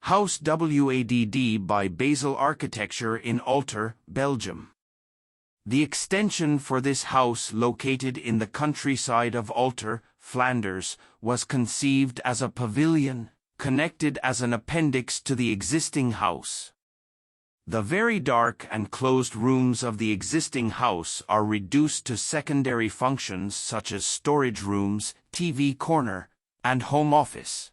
House WADD by BASIL Architecture in Aalter, Belgium. The extension for this house, located in the countryside of Aalter, Flanders, was conceived as a pavilion, connected as an appendix to the existing house. The very dark and closed rooms of the existing house are reduced to secondary functions such as storage rooms, TV corner, and home office.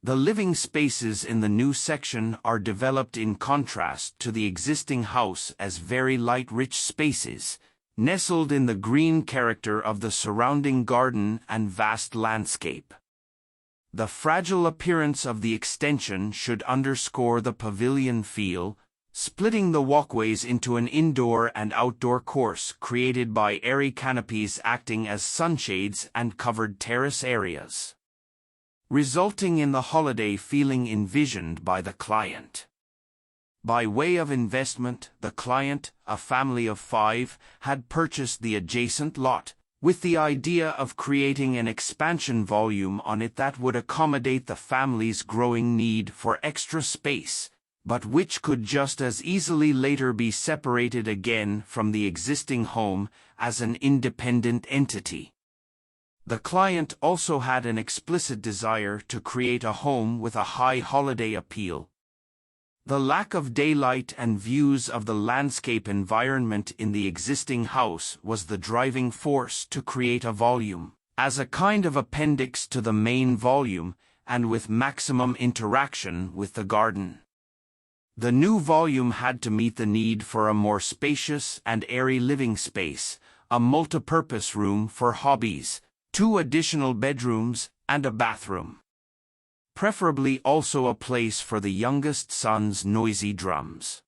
The living spaces in the new section are developed in contrast to the existing house as very light-rich spaces, nestled in the green character of the surrounding garden and vast landscape. The fragile appearance of the extension should underscore the pavilion feel, splitting the walkways into an indoor and outdoor course created by airy canopies acting as sunshades and covered terrace areas, resulting in the holiday feeling envisioned by the client. By way of investment, the client, a family of 5, had purchased the adjacent lot, with the idea of creating an expansion volume on it that would accommodate the family's growing need for extra space, but which could just as easily later be separated again from the existing home as an independent entity. The client also had an explicit desire to create a home with a high holiday appeal. The lack of daylight and views of the landscape environment in the existing house was the driving force to create a volume, as a kind of appendix to the main volume and with maximum interaction with the garden. The new volume had to meet the need for a more spacious and airy living space, a multipurpose room for hobbies, 2 additional bedrooms, and a bathroom. Preferably also a place for the youngest son's noisy drums.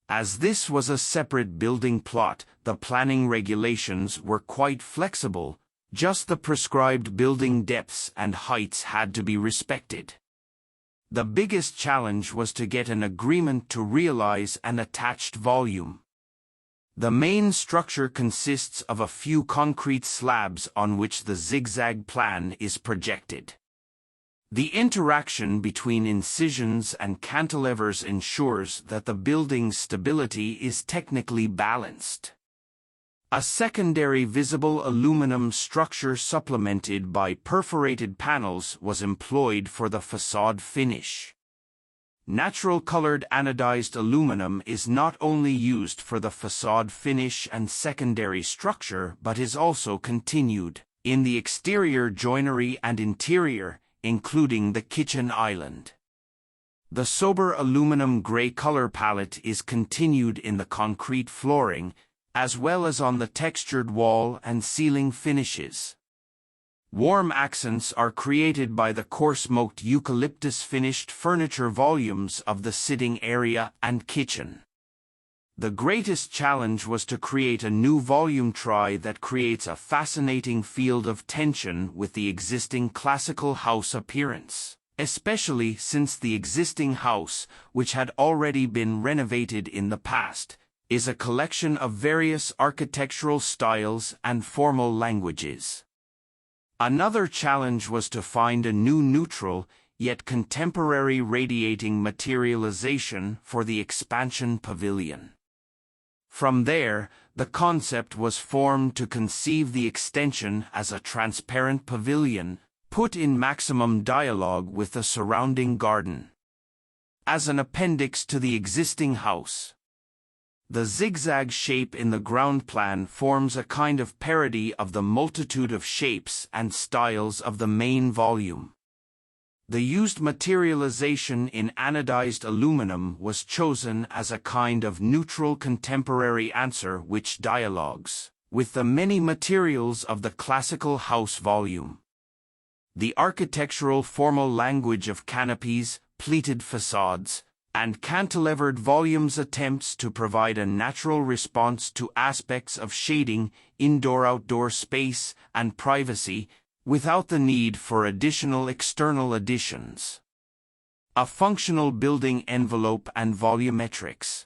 As this was a separate building plot, the planning regulations were quite flexible, just the prescribed building depths and heights had to be respected. The biggest challenge was to get an agreement to realize an attached volume. The main structure consists of a few concrete slabs on which the zigzag plan is projected. The interaction between incisions and cantilevers ensures that the building's stability is technically balanced. A secondary visible aluminum structure supplemented by perforated panels was employed for the facade finish. Natural-colored anodized aluminum is not only used for the facade finish and secondary structure but is also continued in the exterior joinery and interior, including the kitchen island. The sober aluminum gray color palette is continued in the concrete flooring, as well as on the textured wall and ceiling finishes. Warm accents are created by the coarse-smoked eucalyptus-finished furniture volumes of the sitting area and kitchen. The greatest challenge was to create a new volume try that creates a fascinating field of tension with the existing classical house appearance, especially since the existing house, which had already been renovated in the past, is a collection of various architectural styles and formal languages. Another challenge was to find a new neutral, yet contemporary radiating materialization for the expansion pavilion. From there, the concept was formed to conceive the extension as a transparent pavilion, put in maximum dialogue with the surrounding garden. As an appendix to the existing house, the zigzag shape in the ground plan forms a kind of parody of the multitude of shapes and styles of the main volume. The used materialization in anodized aluminum was chosen as a kind of neutral contemporary answer which dialogues with the many materials of the classical house volume. The architectural formal language of canopies, pleated facades, and cantilevered volumes attempts to provide a natural response to aspects of shading, indoor-outdoor space, and privacy, without the need for additional external additions. A functional building envelope and volumetrics.